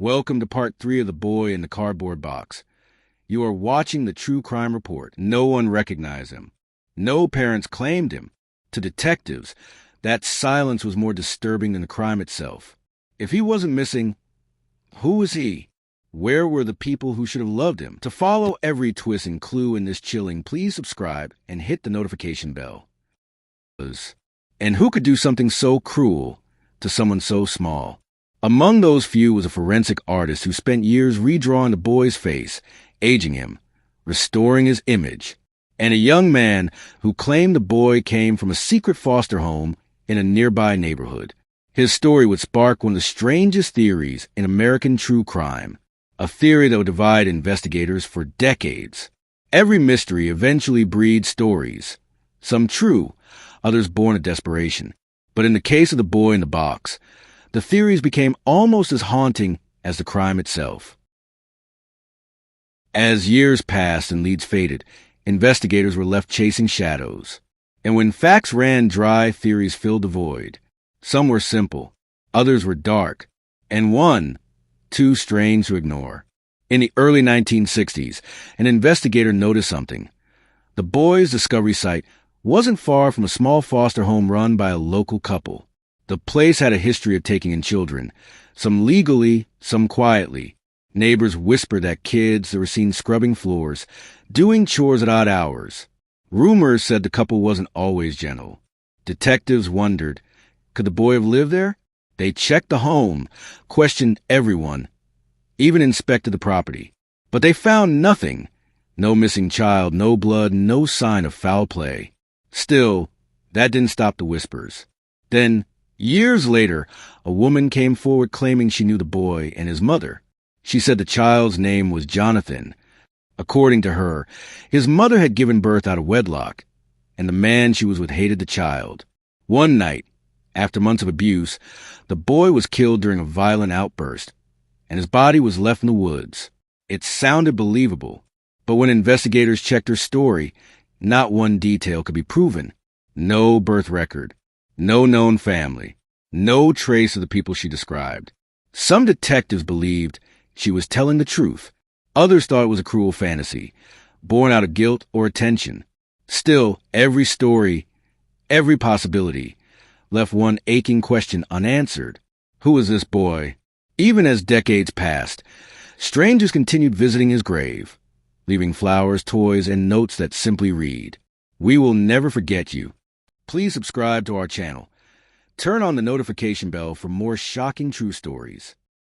Welcome to part 3 of The Boy in the Cardboard Box. You are watching the True Crime Report. No one recognized him. No parents claimed him. To detectives, that silence was more disturbing than the crime itself. If he wasn't missing, who was he? Where were the people who should have loved him? To follow every twist and clue in this chilling, please subscribe and hit the notification bell. And who could do something so cruel to someone so small? Among those few was a forensic artist who spent years redrawing the boy's face, aging him, restoring his image, and a young man who claimed the boy came from a secret foster home in a nearby neighborhood. His story would spark one of the strangest theories in American true crime, a theory that would divide investigators for decades. Every mystery eventually breeds stories, some true, others born of desperation. But in the case of the boy in the box, the theories became almost as haunting as the crime itself. As years passed and leads faded, investigators were left chasing shadows. And when facts ran dry, theories filled the void. Some were simple, others were dark, and one too strange to ignore. In the early 1960s, an investigator noticed something. The boy's discovery site wasn't far from a small foster home run by a local couple. The place had a history of taking in children, some legally, some quietly. Neighbors whispered that kids were seen scrubbing floors, doing chores at odd hours. Rumors said the couple wasn't always gentle. Detectives wondered, could the boy have lived there? They checked the home, questioned everyone, even inspected the property. But they found nothing. No missing child, no blood, no sign of foul play. Still, that didn't stop the whispers. Then, years later, a woman came forward claiming she knew the boy and his mother. She said the child's name was Jonathan. According to her, his mother had given birth out of wedlock, and the man she was with hated the child. One night, after months of abuse, the boy was killed during a violent outburst, and his body was left in the woods. It sounded believable, but when investigators checked her story, not one detail could be proven. No birth record, no known family, no trace of the people she described. Some detectives believed she was telling the truth. Others thought it was a cruel fantasy, born out of guilt or attention. Still, every story, every possibility, left one aching question unanswered. Who is this boy? Even as decades passed, strangers continued visiting his grave, leaving flowers, toys, and notes that simply read, "We will never forget you." Please subscribe to our channel. Turn on the notification bell for more shocking true stories.